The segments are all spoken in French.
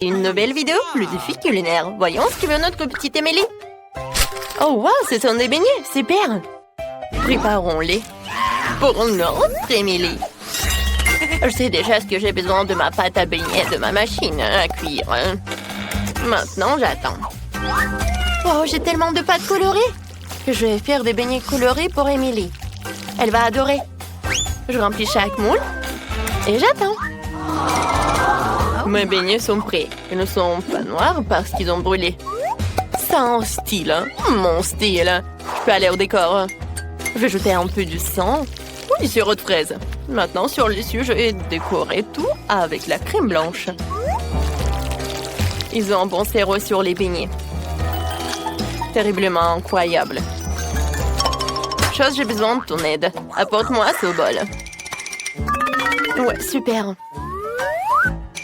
Une nouvelle vidéo, le défi culinaire. Voyons ce que veut notre petite Émilie. Oh wow, ce sont des beignets, super. Préparons-les pour notre Émilie. Je sais déjà ce que j'ai besoin de ma pâte à beignets, de ma machine à cuire. Maintenant, j'attends. Oh, j'ai tellement de pâte colorée que je vais faire des beignets colorés pour Émilie. Elle va adorer. Je remplis chaque moule et j'attends. Mes beignets sont prêts. Ils ne sont pas noirs parce qu'ils ont brûlé. Ça a un style, hein? Mon style. Je peux aller au décor. Je vais jeter un peu du sang ou du sirop de fraise. Maintenant, sur le dessus, je vais décorer tout avec la crème blanche. Ils ont un bon sirop sur les beignets. Terriblement incroyable. Chose, j'ai besoin de ton aide. Apporte-moi ce bol. Ouais, super.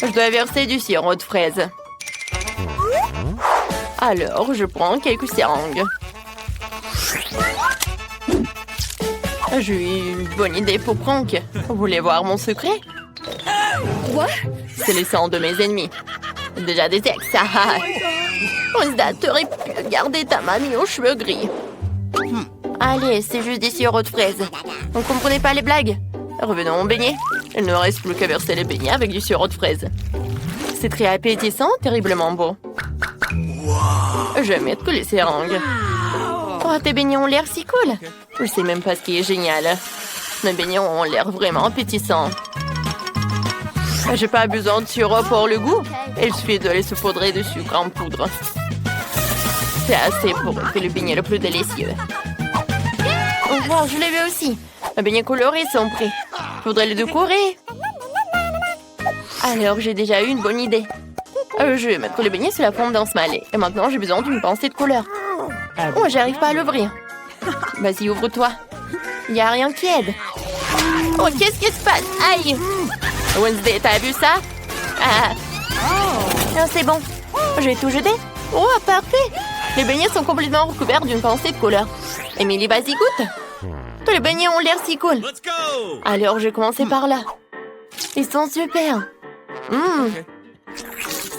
Je dois verser du sirop de fraise. Alors, je prends quelques seringues. J'ai une bonne idée pour Prank. Vous voulez voir mon secret? Quoi? C'est le sang de mes ennemis. Déjà des ex. Rosda, t'aurais pu garder ta mamie aux cheveux gris. Allez, c'est juste des sirops de fraises. Vous comprenez pas les blagues? Revenons au beignet. Il ne reste plus qu'à verser les beignets avec du sirop de fraises. C'est très appétissant, terriblement beau. Je vais mettre les seringues. Oh, tes beignets ont l'air si cool. Je sais même pas ce qui est génial. Mes beignets ont l'air vraiment appétissants. J'ai pas besoin de sirop pour le goût. Il suffit de les saupoudrer de sucre en poudre. C'est assez pour faire le beignet le plus délicieux. Oh, wow, je l'ai vu aussi. Mes beignets colorés sont prêts. Faudrait les décorer. Alors, j'ai déjà eu une bonne idée. Je vais mettre les beignets sur la fondance malée. Et maintenant, j'ai besoin d'une pincée de couleur. Oh, j'arrive pas à l'ouvrir. Vas-y, ouvre-toi. Il n'y a rien qui aide. Oh, qu'est-ce qui se passe? Aïe! Wednesday, t'as vu ça? Ah, c'est bon. Je vais tout jeter. Oh, parfait. Les beignets sont complètement recouverts d'une pincée de couleur. Émilie, vas-y, goûte. Tous les beignets ont l'air si cool. Alors, je vais commencer par là. Ils sont super.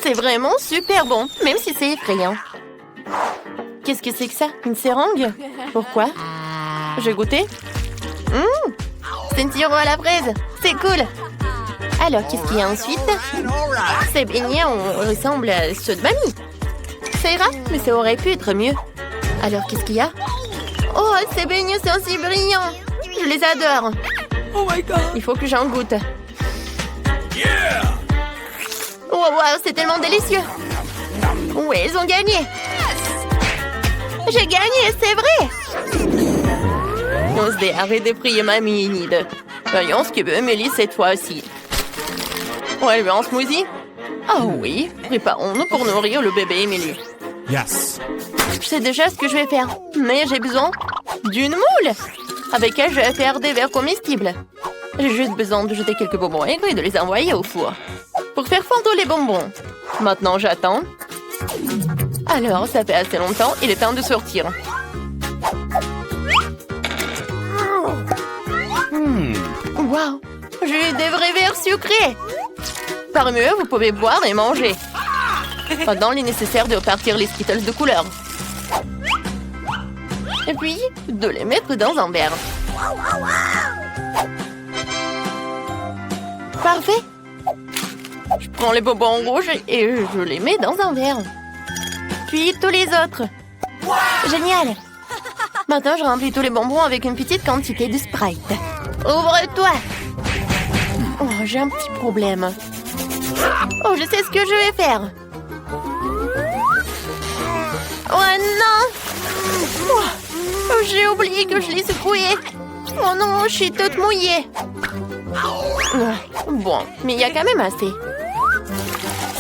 C'est vraiment super bon, même si c'est effrayant. Qu'est-ce que c'est que ça? Une seringue? Pourquoi? J'ai goûté. C'est une sirop à la fraise. C'est cool. Alors, qu'est-ce qu'il y a ensuite? Ces beignets ressemblent à ceux de mamie. Ça ira, mais ça aurait pu être mieux. Alors, qu'est-ce qu'il y a? Oh, ces beignets sont si brillants. Je les adore. Oh my God. Il faut que j'en goûte. Oh, wow, c'est tellement délicieux. Ouais, ils ont gagné. J'ai gagné, c'est vrai. On se dit, arrête de prier mamie, Enid. Voyons ce que veut Émilie cette fois-ci. On va lui un smoothie? Oh oui, préparons-nous pour nourrir le bébé Émilie. Yes. Je sais déjà ce que je vais faire, mais j'ai besoin d'une moule avec laquelle je vais faire des verres comestibles. J'ai juste besoin de jeter quelques bonbons aigres et de les envoyer au four pour faire fondre les bonbons. Maintenant, j'attends. Alors, ça fait assez longtemps, il est temps de sortir. Wow, j'ai eu des vrais verres sucrés. Par mieux, vous pouvez boire et manger. Maintenant, il est nécessaire de repartir les Skittles de couleur. Et puis, de les mettre dans un verre. Parfait. Je prends les bonbons rouges et je les mets dans un verre. Puis tous les autres. Génial. Maintenant, je remplis tous les bonbons avec une petite quantité de Sprite. Ouvre-toi. Oh, j'ai un petit problème. Oh, je sais ce que je vais faire. Oh non. Oh, j'ai oublié que je l'ai secoué. Oh non, je suis toute mouillée. Bon, mais il y a quand même assez.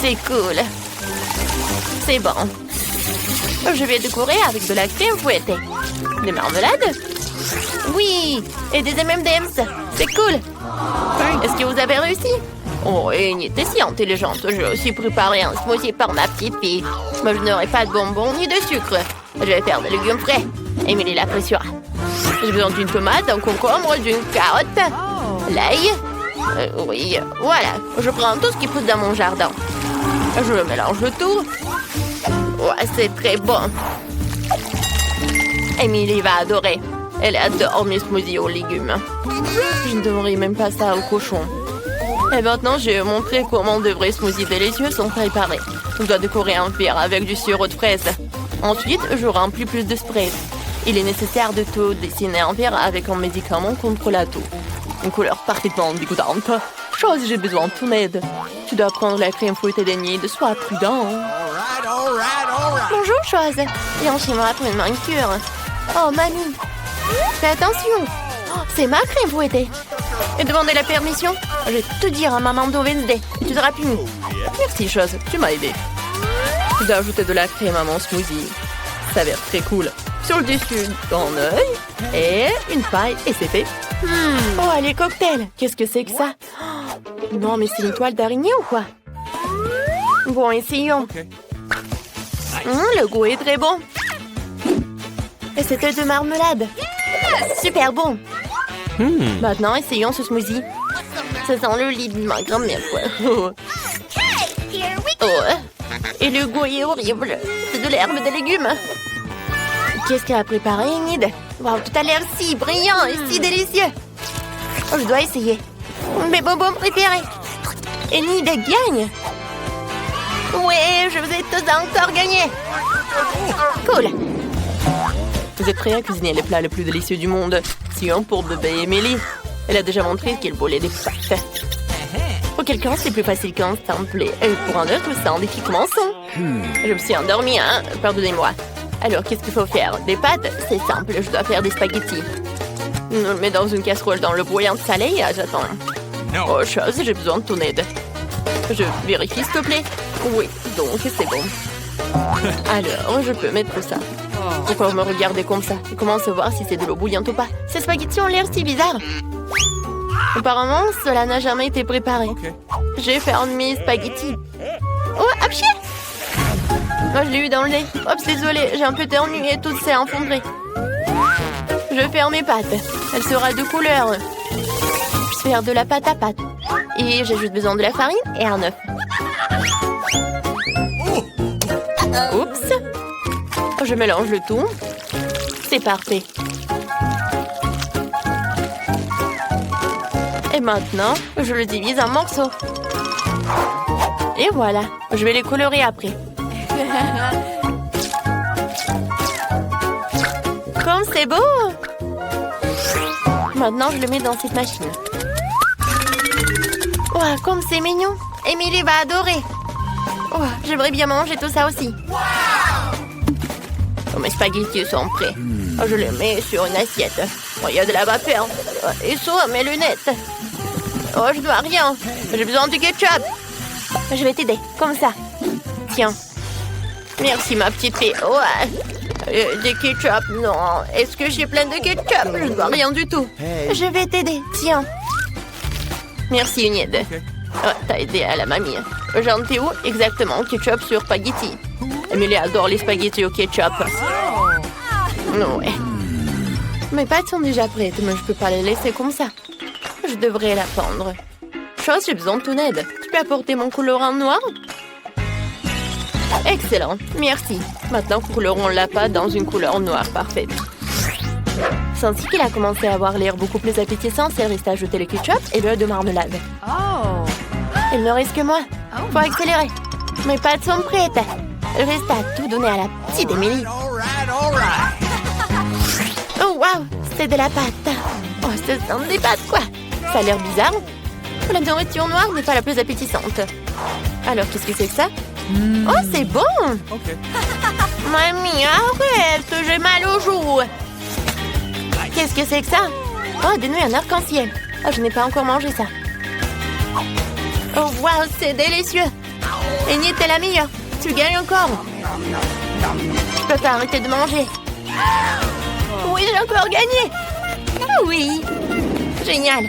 C'est cool. C'est bon. Je vais décorer avec de la crème fouettée. Des marmelades? Oui, et des M&M's. C'est cool. Est-ce que vous avez réussi? Oh, Enid, t'es si intelligente. J'ai aussi préparé un smoothie pour ma petite fille. Mais je n'aurai pas de bonbons ni de sucre. Je vais faire des légumes frais. Émilie l'appréciera. J'ai besoin d'une tomate, d'un concombre, d'une carotte, l'ail. Oui, voilà. Je prends tout ce qui pousse dans mon jardin. Je mélange le tout. Ouais, c'est très bon. Emily va adorer. Elle adore mes smoothies aux légumes. Je ne donnerai même pas ça au cochon. Et maintenant, je vais montrer comment de vrais smoothies délicieux sont préparés. On doit décorer un verre avec du sirop de fraise. Ensuite, je remplis plus de spray. Il est nécessaire de tout dessiner un verre avec un médicament contre la toux. Une couleur parfaitement dégoûtante. Chose, j'ai besoin de ton aide. Tu dois prendre la crème fouettée d'Enid. Sois prudent. Bonjour, Chose. Viens chez moi pour une manicure. Oh, mamie. Fais attention. Oh, c'est ma crème fouettée. Et demandez la permission. Je vais te dire à maman de Wednesday. Tu seras puni. Merci, Chose. Tu m'as aidé. Je dois ajouter de la crème à mon smoothie. Ça a l'air très cool. Sur le dessus, ton œil. Et une paille. Et c'est fait. Oh, les cocktails. Qu'est-ce que c'est que ça? Oh, non, mais c'est une toile d'araignée ou quoi? Bon, essayons. Le goût est très bon. Et c'était de marmelade. Super bon. Maintenant, essayons ce smoothie. Ça sent le lit de ma grand-mère, quoi. Oh. Et le goût est horrible. C'est de l'herbe de légumes. Qu'est-ce qu'elle a préparé, Enid? Wow, tout a l'air si brillant et si délicieux. Oh, je dois essayer. Mes bonbons préférés. Enid gagne. Ouais, je vous ai tous encore gagné. Cool. Vous êtes prêts à cuisiner les plats les plus délicieux du monde? Sinon, pour bébé Emily. Elle a déjà montré qu'elle volait des pâtes. Pour quelqu'un, c'est plus facile qu'un simple. Et pour un autre, c'est un défi commençons. Je me suis endormie, hein? Pardonnez-moi. Alors, qu'est-ce qu'il faut faire? Des pâtes? C'est simple, je dois faire des spaghettis. Je le mets dans une casserole dans le bouillon salé et j'attends. Oh, Chose, j'ai besoin de ton aide. Je vérifie, s'il te plaît. Oui, donc c'est bon. Alors, je peux mettre ça. Pourquoi vous me regardez comme ça? Comment savoir si c'est de l'eau bouillante ou pas? Ces spaghettis ont l'air si bizarres. Apparemment, cela n'a jamais été préparé. Je vais faire mes spaghettis. Oh, apchier! Moi, je l'ai eu dans le nez. Oups, désolée, j'ai un peu ternu et tout s'est enfondré. Je vais faire mes pâtes. Elle sera de couleur. Je vais faire de la pâte à pâte. Et j'ai juste besoin de la farine et un œuf. Oups. Je mélange le tout. C'est parfait. Et maintenant, je le divise en morceaux. Et voilà. Je vais les colorer après. Comme c'est beau! Maintenant, je le mets dans cette machine. Oh, comme c'est mignon! Emily va adorer! Oh, j'aimerais bien manger tout ça aussi. Oh, mes spaghettis sont prêts. Oh, je les mets sur une assiette. Oh, il y a de la vapeur. Oh, et sur mes lunettes. Oh, je dois rien. J'ai besoin du ketchup. Je vais t'aider, comme ça. Tiens. Merci, ma petite fille. Ouais. Du ketchup, non. Est-ce que j'ai plein de ketchup? Je ne vois rien du tout. Je vais t'aider, tiens. Merci, Enid. Oh, t'as aidé à la mamie. J'en étais où? Exactement, ketchup sur spaghetti. Emily adore les spaghettis au ketchup. Ouais. Mes pâtes sont déjà prêtes, mais je peux pas les laisser comme ça. Je devrais la pendre. Chose, j'ai besoin de ton aide. Tu peux apporter mon colorant noir? Excellent, merci. Maintenant, colorons la pâte dans une couleur noire parfaite. C'est ainsi qu'il a commencé à avoir l'air beaucoup plus appétissant. C'est resté à ajouter le ketchup et l'œuf de marmelade. Il ne reste que moi. Faut accélérer. Mes pâtes sont prêtes. Il reste à tout donner à la petite Emily. Oh, waouh, c'est de la pâte. Oh, ce sont des pâtes, quoi. Ça a l'air bizarre. La nourriture noire n'est pas la plus appétissante. Alors, qu'est-ce que c'est que ça? Oh, c'est bon. Mamie, arrête, j'ai mal aux joues. Qu'est-ce que c'est que ça? Oh, des nouilles en arc-en-ciel. Oh, je n'ai pas encore mangé ça. Oh, waouh, c'est délicieux. Enid, t'es la meilleure. Tu gagnes encore. Je peux pas arrêter de manger. Oui, j'ai encore gagné. Oh, oui. Génial.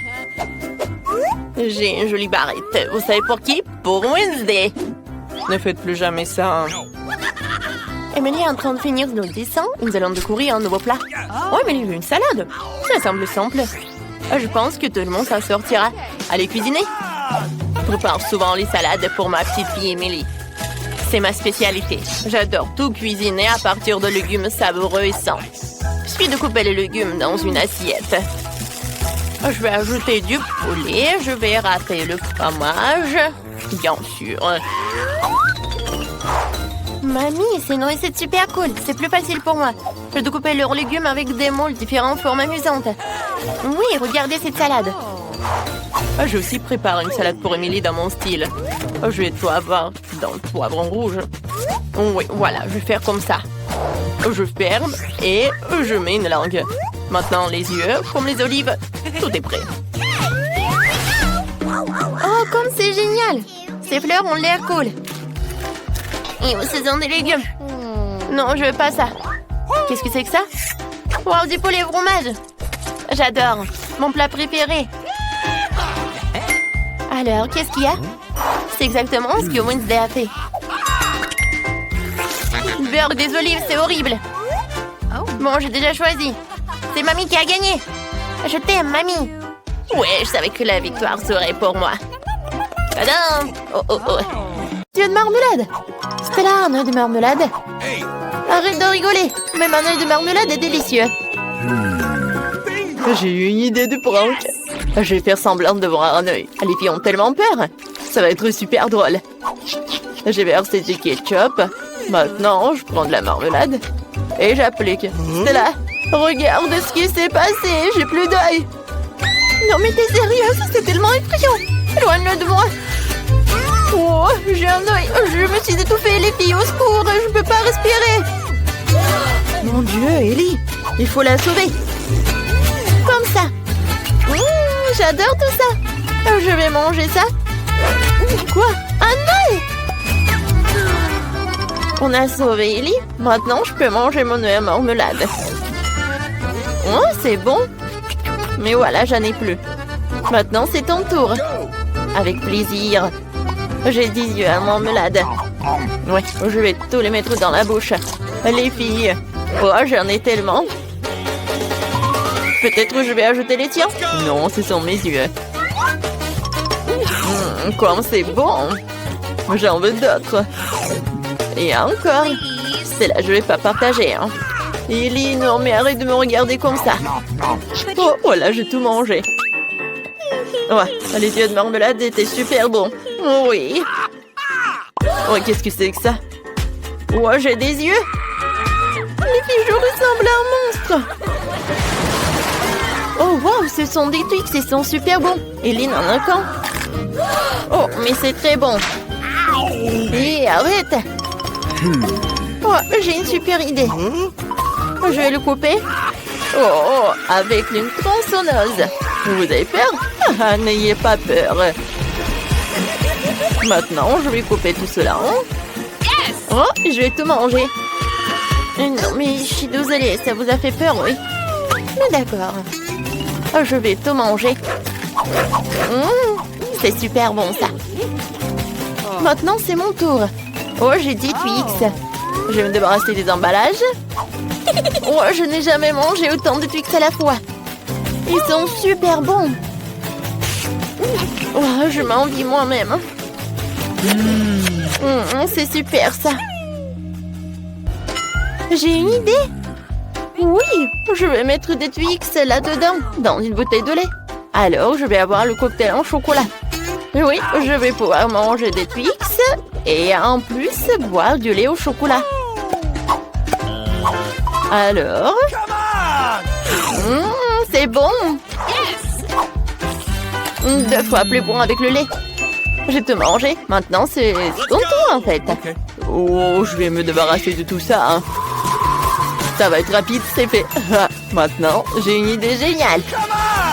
J'ai une jolie barrette. Vous savez pour qui? Pour Wednesday. Ne faites plus jamais ça. Emily est en train de finir nos dessins. Nous allons découvrir un nouveau plat. Oh, Emily veut une salade. Ça semble simple. Je pense que tout le monde s'en sortira. Allez cuisiner. Je prépare souvent les salades pour ma petite fille Emily. C'est ma spécialité. J'adore tout cuisiner à partir de légumes savoureux et sains. Il suffit de couper les légumes dans une assiette. Je vais ajouter du poulet. Je vais râper le fromage. Bien sûr. Mamie, c'est une recette super cool. C'est plus facile pour moi. Je dois couper leurs légumes avec des moules différentes formes amusantes. Oui, regardez cette salade. J'ai aussi préparé une salade pour Emily dans mon style. Je vais tout avoir dans le poivron rouge. Oui, voilà, je vais faire comme ça. Je ferme et je mets une langue. Maintenant, les yeux, comme les olives. Tout est prêt. Oh, comme c'est génial! Ces fleurs ont l'air cool. Et ce sont des légumes. Non, je veux pas ça. Qu'est-ce que c'est que ça? Wow, du poulet au fromage. J'adore. Mon plat préféré. Alors, qu'est-ce qu'il y a? C'est exactement ce que Wednesday a fait. Beurre des olives, c'est horrible. Bon, j'ai déjà choisi. C'est Mamie qui a gagné. Je t'aime, Mamie. Ouais, je savais que la victoire serait pour moi. Tadam! Oh, oh, oh. Tu veux de marmelade? C'était là un œuf de marmelade. Arrête de rigoler. Même un œuf de marmelade est délicieux. J'ai eu une idée de prank. Je vais faire semblant de voir un œil. Les filles ont tellement peur. Ça va être super drôle. J'ai versé du ketchup. Maintenant, je prends de la marmelade. Et j'applique. Stella, regarde ce qui s'est passé. J'ai plus d'œil. Non mais t'es sérieuse? C'est tellement effrayant. Éloigne-le de moi. Oh, j'ai un œil. Je me suis étouffée. Les filles, au secours. Je peux pas respirer. Mon Dieu, Ellie. Il faut la sauver. Comme ça. J'adore tout ça. Je vais manger ça. Quoi? Un œil? On a sauvé Ellie. Maintenant, je peux manger mon œuf à marmelade. Oh, c'est bon. Mais voilà, j'en ai plus. Maintenant, c'est ton tour. Avec plaisir. J'ai 10 yeux à marmelade. Ouais, je vais tous les mettre dans la bouche. Les filles. Oh, j'en ai tellement. Peut-être je vais ajouter les tiens. Non, ce sont mes yeux. Comme c'est bon. J'en veux d'autres. Et encore. C'est là, je vais pas partager. Hein. Ellie, non, mais arrête de me regarder comme ça. Oh, voilà, j'ai tout mangé. Ouais, les yeux de marmelade étaient super bons. Oui. Oh, qu'est-ce que c'est que ça? Oh, j'ai des yeux. Les filles, je ressemble à un monstre. Oh, wow, ce sont des Twix, ils sont super bons. Ellie en a qu'un. Oh, mais c'est très bon. Et arrête. Oh, j'ai une super idée. Je vais le couper. Oh, avec une tronçonneuse. Vous avez peur? Ah, n'ayez pas peur. Maintenant, je vais couper tout cela. Oh, je vais tout manger. Non, mais je suis désolée, ça vous a fait peur, oui? Mais d'accord. Je vais tout manger. C'est super bon, ça. Maintenant, c'est mon tour. Oh, j'ai 10 Twix. Je vais me débarrasser des emballages. Oh, je n'ai jamais mangé autant de Twix à la fois. Ils sont super bons. Oh, je m'envie moi-même. C'est super, ça. J'ai une idée. Oui, je vais mettre des Twix là-dedans, dans une bouteille de lait. Alors, je vais avoir le cocktail en chocolat. Oui, je vais pouvoir manger des Twix et en plus boire du lait au chocolat. Alors... c'est bon. 2 fois plus bon avec le lait. J'ai tout mangé. Maintenant, c'est ton tour, en fait. Oh, je vais me débarrasser de tout ça. Hein. Ça va être rapide, c'est fait. Maintenant, j'ai une idée géniale.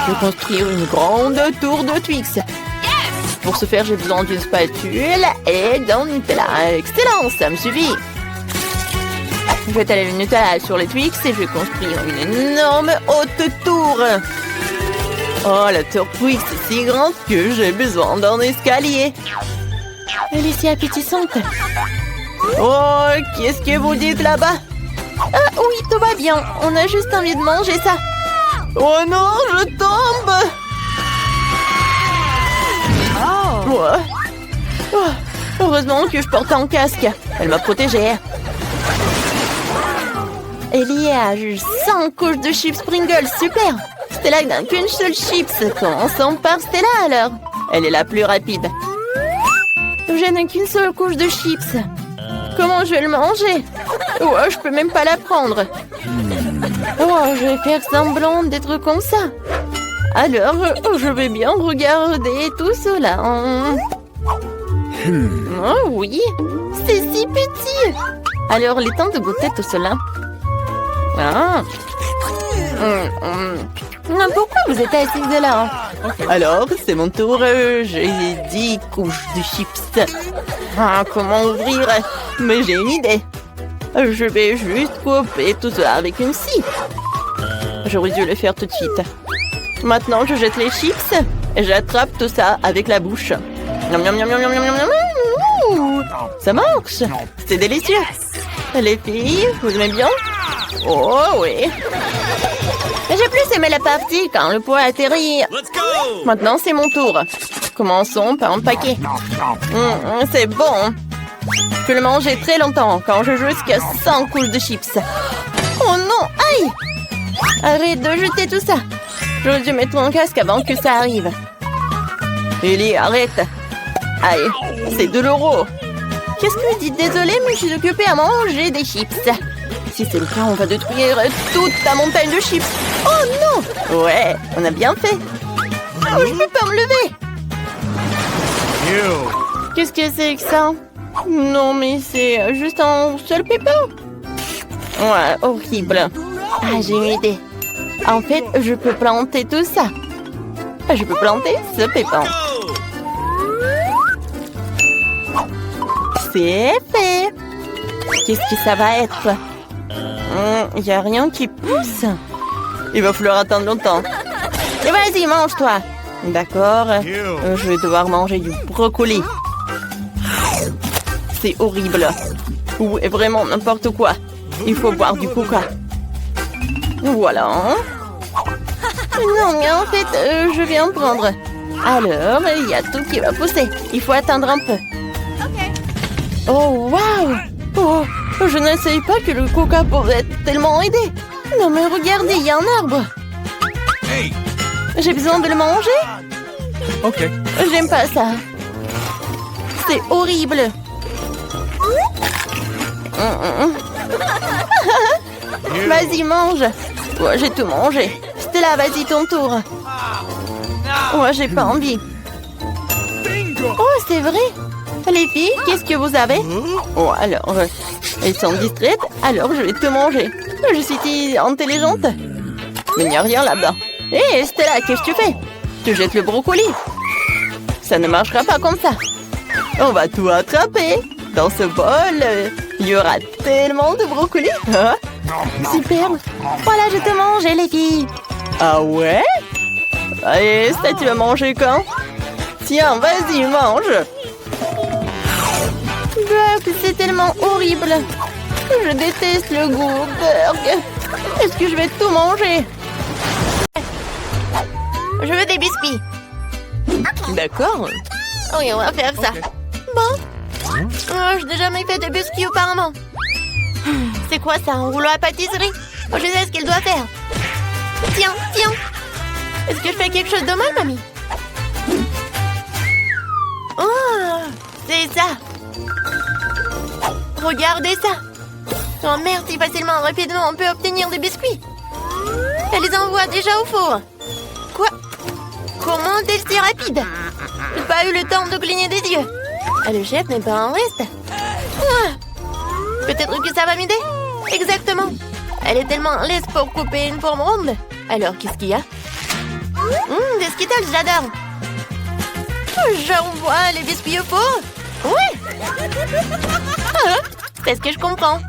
Je vais construire une grande tour de Twix. Pour ce faire, j'ai besoin d'une spatule et d'un Nutella. Excellent, ça me suffit. Je vais étaler le Nutella sur les Twix et je vais construire une énorme haute tour. Oh, la tour Twix est si grande que j'ai besoin d'un escalier. Elle est si appétissante. Oh, qu'est-ce que vous dites là-bas? Ah oui, tout va bien. On a juste envie de manger ça. Oh non, je tombe. Oh. Heureusement que je porte un casque. Elle m'a protégée. Il y a juste 5 couches de chips Pringles. Super. Stella n'a qu'une seule chips. Commençons par Stella alors. Elle est la plus rapide. Je n'ai qu'une seule couche de chips. Comment je vais le manger? Oh, je peux même pas la prendre. Oh, je vais faire semblant d'être comme ça. Alors, je vais bien regarder tout cela. Oh oui, c'est si petit. Alors, il est temps de goûter tout cela. Ah. Pourquoi vous êtes assise là? Alors, c'est mon tour. J'ai 10 couches de chips. Ah, comment ouvrir? Mais j'ai une idée. Je vais juste couper tout ça avec une scie. J'aurais dû le faire tout de suite. Maintenant, je jette les chips et j'attrape tout ça avec la bouche. Miam, miam, miam, miam, miam, miam, miam. Ouh, ça marche. C'est délicieux. Les filles, vous aimez bien? Oh oui. J'ai plus aimé la partie quand le poids atterrit. Maintenant, c'est mon tour. Commençons par empaquer. C'est bon. Je peux le manger très longtemps quand je joue jusqu'à 100 couches de chips. Oh non, aïe! Arrête de jeter tout ça. J'aurais dû mettre mon casque avant que ça arrive. Ellie, arrête. Aïe, c'est douloureux. Qu'est-ce que je dis? Désolée, mais je suis occupée à manger des chips. Si c'est le cas, on va détruire toute ta montagne de chips. Oh non! Ouais, on a bien fait. Oh, je peux pas me lever. Qu'est-ce que c'est que ça? Non, mais c'est juste un seul pépin. Ouais, horrible. Ah, j'ai une idée. En fait, je peux planter tout ça. Je peux planter ce pépin. C'est fait. Qu'est-ce que ça va être? Il n'y a rien qui pousse. Il va falloir attendre longtemps. Et vas-y, mange-toi. D'accord. Je vais devoir manger du brocoli. C'est horrible. Ou vraiment n'importe quoi. Il faut boire du coca. Voilà. Non, mais en fait, je viens en prendre. Alors, il y a tout qui va pousser. Il faut attendre un peu. Oh, waouh! Oh, je ne savais pas que le coca pouvait tellement aider. Non, mais regardez, il y a un arbre. J'ai besoin de le manger? Ok. J'aime pas ça. C'est horrible. Vas-y, mange. Ouais, j'ai tout mangé. Stella, vas-y, ton tour. Ouais, j'ai pas envie. Oh, c'est vrai. Les filles, qu'est-ce que vous avez? Oh, alors, elles sont distraites, alors je vais te manger. Je suis si intelligente. Mais il n'y a rien là-bas. Hé, Stella, qu'est-ce que tu fais? Tu jettes le brocoli. Ça ne marchera pas comme ça. On va tout attraper. Dans ce bol, il y aura tellement de brocoli. Hein? Super. Voilà, je te mange, les filles. Ah ouais? Allez, ça, tu vas manger quand? Tiens, vas-y, mange. C'est tellement horrible. Je déteste le goût. Burg. Est-ce que je vais tout manger? Je veux des biscuits. D'accord. Oui, on va faire ça. Bon. Oh, je n'ai jamais fait de biscuits auparavant. C'est quoi ça, un rouleau à pâtisserie? Oh, je sais ce qu'il doit faire. Tiens, tiens. Est-ce que je fais quelque chose de mal, mamie? Oh, c'est ça. Regardez ça. Oh merde, si facilement, rapidement, on peut obtenir des biscuits. Elle les envoie déjà au four. Quoi? Comment est-elle si rapide? J'ai pas eu le temps de cligner des yeux. Ah, le chef n'est pas en reste. Ah, peut-être que ça va m'aider. Exactement. Elle est tellement lisse pour couper une forme ronde. Alors, qu'est-ce qu'il y a? Des Skittles, j'adore. J'envoie les biscuits au four. Oui. C'est ce que je comprends.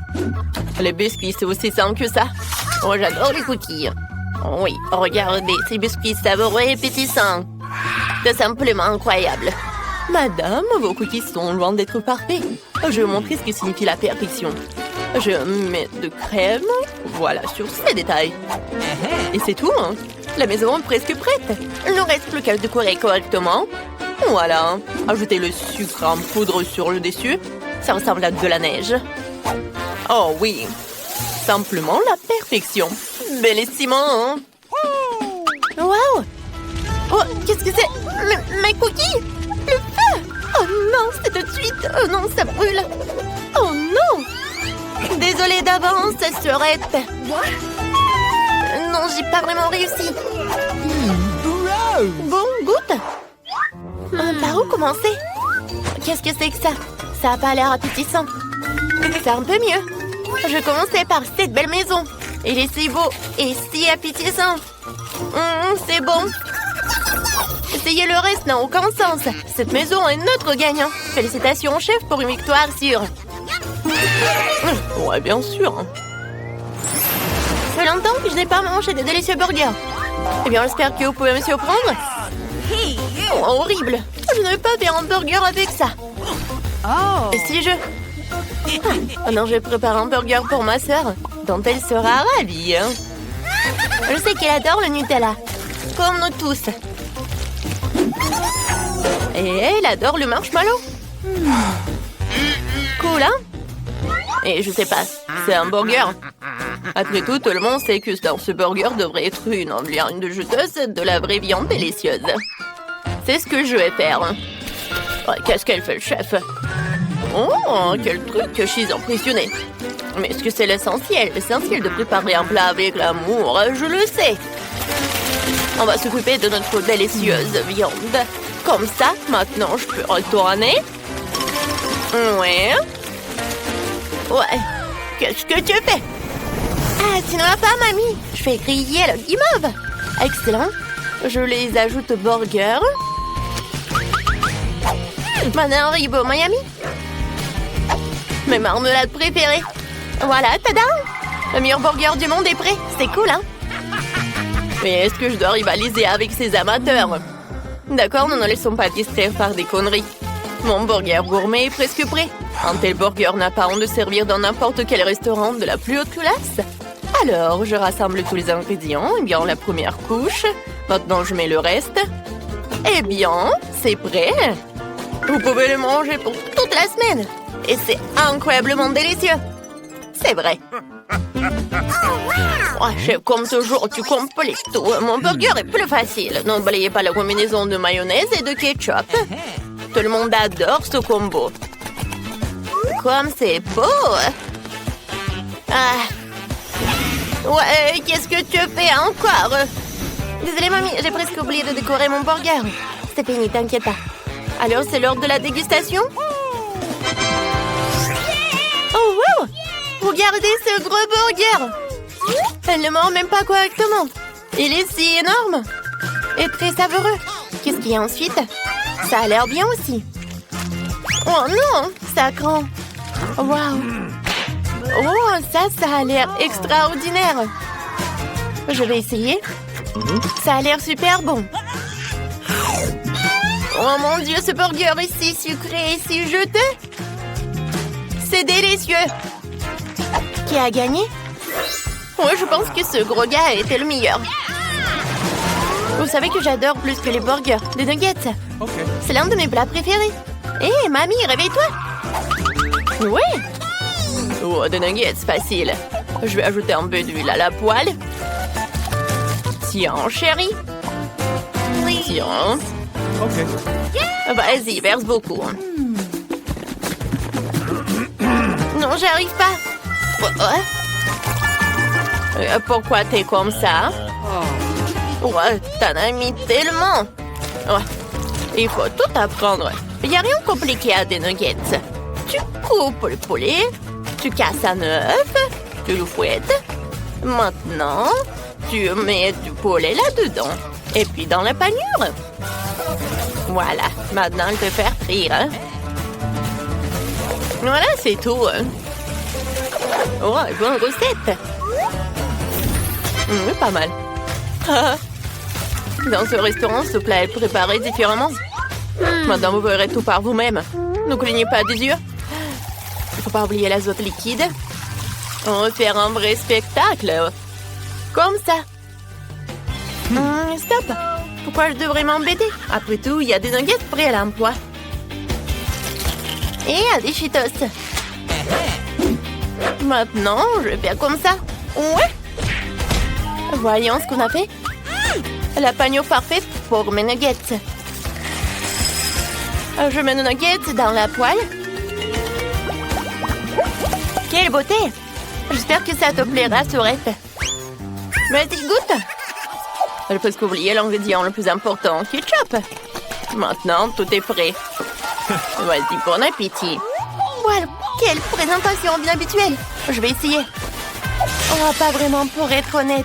Les biscuits, c'est aussi simple que ça. Oh, j'adore les cookies. Oui, regardez, ces biscuits savoureux et pétissants. C'est simplement incroyable. Madame, vos cookies sont loin d'être parfaits. Je vais vous montrer ce que signifie la perfection. Je mets de crème, voilà, sur ces détails. Et c'est tout, hein. La maison est presque prête. Il ne reste plus qu'à le décorer correctement. Voilà. Ajoutez le sucre en poudre sur le dessus. Ça ressemble à de la neige. Oh oui, simplement la perfection. Bellissimo. Wow. Oh, qu'est-ce que c'est? Mes cookies? Le feu! Oh non, c'est tout de suite. Oh non, ça brûle. Oh non! Désolée d'avance, Surette. Non, j'ai pas vraiment réussi. Bon, goûte. Par où commencer? Qu'est-ce que c'est que ça? Ça a pas l'air appétissant. C'est un peu mieux. Je commençais par cette belle maison. Il est si beau et si appétissant. C'est bon. Essayer le reste n'a aucun sens. Cette maison est notre gagnant. Félicitations, chef, pour une victoire sûre. Ouais, bien sûr. Ça fait longtemps que je n'ai pas mangé de délicieux burgers. Eh bien, j'espère que vous pouvez me surprendre. Oh, horrible. Je ne veux pas faire un burger avec ça. Et si je... Alors, je prépare un burger pour ma sœur, dont elle sera ravie. Je sais qu'elle adore le Nutella, comme nous tous. Et elle adore le marshmallow. Cool, hein? Et je sais pas, c'est un burger. Après tout le monde sait que dans ce burger devrait être une viande juteuse de la vraie viande délicieuse. C'est ce que je vais faire. Ouais, qu'est-ce qu'elle fait, le chef? Oh, quel truc, je suis impressionnée. Mais est-ce que c'est l'essentiel? L'essentiel de préparer un plat avec l'amour, je le sais. On va s'occuper de notre délicieuse viande. Comme ça, maintenant, je peux retourner. Ouais. Ouais. Qu'est-ce que tu fais? Ah, tu ne vas pas, mamie. Je fais griller le guimauve. Excellent. Je les ajoute au burger. Maintenant, Haribo Miami. Mes marmelades préférées. Voilà, tada! Le meilleur burger du monde est prêt. C'est cool, hein? Mais est-ce que je dois rivaliser avec ces amateurs? D'accord, nous ne laissons pas distraire par des conneries. Mon burger gourmet est presque prêt. Un tel burger n'a pas honte de servir dans n'importe quel restaurant de la plus haute classe. Alors, je rassemble tous les ingrédients. Eh bien, la première couche. Maintenant, je mets le reste. Eh bien, c'est prêt. Vous pouvez le manger pour toute la semaine. Et c'est incroyablement délicieux. C'est vrai. Oh, chef, comme toujours, tu complètes tout. Mon burger est plus facile. N'oubliez pas la combinaison de mayonnaise et de ketchup. Tout le monde adore ce combo. Comme c'est beau. Ah. Ouais, qu'est-ce que tu fais encore? Désolée, mamie, j'ai presque oublié de décorer mon burger. C'est fini, t'inquiète pas. Alors, c'est l'heure de la dégustation? Oh, wow! Regardez ce gros burger! Elle ne mord même pas correctement. Il est si énorme et très savoureux. Qu'est-ce qu'il y a ensuite? Ça a l'air bien aussi. Oh non, ça craint. Waouh! Oh, ça a l'air extraordinaire. Je vais essayer. Ça a l'air super bon. Oh mon Dieu, ce burger est si sucré et si juteux. C'est délicieux. Qui a gagné? Ouais, je pense que ce gros gars était le meilleur. Vous savez que j'adore plus que les burgers, des nuggets. Okay. C'est l'un de mes plats préférés. Hé, mamie, réveille-toi. Ouais. Oh, des nuggets, facile. Je vais ajouter un peu d'huile à la poêle. Tiens, chérie. Tiens. Ok. Vas-y, verse beaucoup. Non, j'arrive pas. Pourquoi t'es comme ça? Ouais, t'en as mis tellement. Ouais, il faut tout apprendre. Il n'y a rien de compliqué à des nuggets. Tu coupes le poulet, tu casses un œuf, tu le fouettes. Maintenant, tu mets du poulet là-dedans. Et puis dans la panure. Voilà, maintenant il peut faire frire. Hein? Voilà, c'est tout. Oh, bonne recette. Pas mal. Dans ce restaurant, ce plat est préparé différemment. Maintenant, vous verrez tout par vous-même. Ne clignez pas des yeux. Il ne faut pas oublier l'azote liquide. On va faire un vrai spectacle. Comme ça. Stop. Pourquoi je devrais m'embêter? Après tout, il y a des nuggets prêts à l'emploi. Et à des Cheetos. Maintenant, je vais faire comme ça. Ouais. Voyons ce qu'on a fait. La panure parfaite pour mes nuggets. Je mets nos nuggets dans la poêle. Quelle beauté! J'espère que ça te plaira, Sorette. Vas-y, goûte! J'ai presque oublié l'ingrédient le plus important, ketchup. Maintenant, tout est prêt. Vas-y, bon appétit. Voilà, quelle présentation bien habituelle. Je vais essayer. Oh, pas vraiment pour être honnête.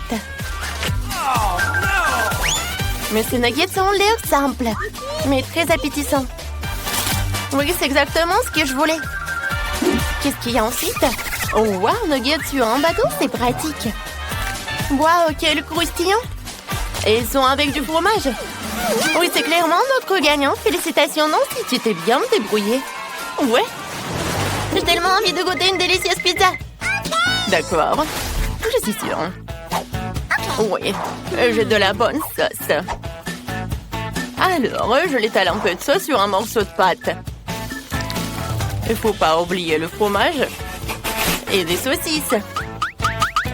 Mais ces nuggets ont l'air simples, mais très appétissants. Oui, c'est exactement ce que je voulais. Qu'est-ce qu'il y a ensuite? Oh, wow, nuggets sur un bateau, c'est pratique. Wow, quel croustillant. Et ils sont avec du fromage. Oui, c'est clairement notre gagnant. Félicitations, Nancy, tu t'es bien débrouillée. Ouais. J'ai tellement envie de goûter une délicieuse pizza. D'accord, je suis sûre. Oui, j'ai de la bonne sauce. Alors, je l'étale un peu de sauce sur un morceau de pâte. Il faut pas oublier le fromage et des saucisses.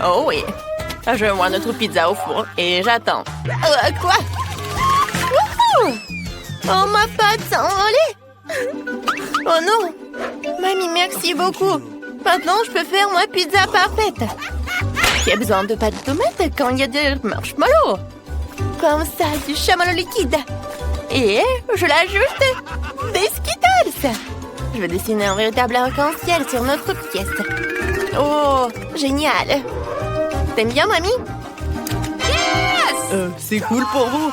Oh oui, je vois notre pizza au four et j'attends. Quoi? Wouhou! Oh, ma pâte s'est envolée! Oh non! Mamie, merci beaucoup. Maintenant, je peux faire ma pizza parfaite. Qui a besoin de pâte de tomate quand il y a des marshmallows? Comme ça, du chamallow liquide. Et je l'ajoute des Skittles. Je vais dessiner un véritable arc-en-ciel sur notre pièce. Oh, génial. T'aimes bien, mamie? Yes! C'est cool pour vous.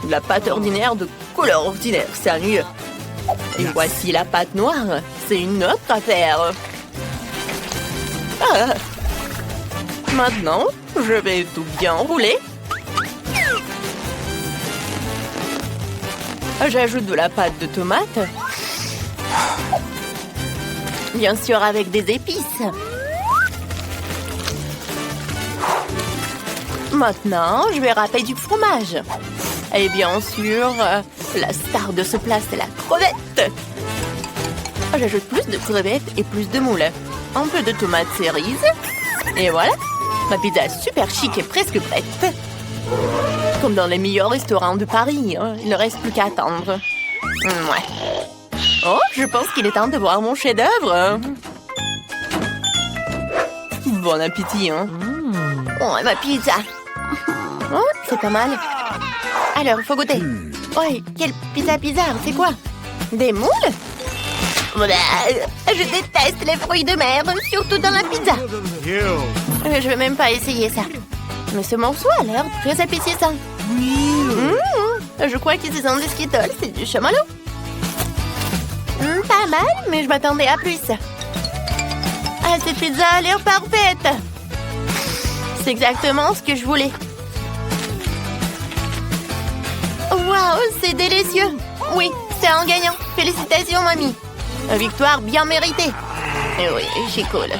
La pâte ordinaire de couleur ordinaire, c'est ennuyeux. Et voici la pâte noire. C'est une autre affaire. Ah. Maintenant, je vais tout bien rouler. J'ajoute de la pâte de tomate. Bien sûr, avec des épices. Maintenant, je vais râper du fromage. Et bien sûr, la star de ce plat, c'est la crevette. J'ajoute plus de crevettes et plus de moules. Un peu de tomates cerises. Et voilà, ma pizza est super chic et presque prête. Comme dans les meilleurs restaurants de Paris, hein. Il ne reste plus qu'à attendre. Ouais. Oh, je pense qu'il est temps de voir mon chef-d'œuvre. Bon appétit, hein. Oh, ma pizza. Oh, c'est pas mal. Alors, il faut goûter. Ouais, quelle pizza bizarre, c'est quoi? Des moules? Je déteste les fruits de mer, surtout dans la pizza. Je vais même pas essayer ça. Mais ce morceau a l'air très appétissant. Je crois que ce sont des Skittles, c'est du chamallow. Pas mal, mais je m'attendais à plus. Ah, cette pizza a l'air parfaite. C'est exactement ce que je voulais. Waouh, c'est délicieux. Oui, c'est un gagnant. Félicitations, mamie. Une victoire bien méritée. Et oui, j'ai cool.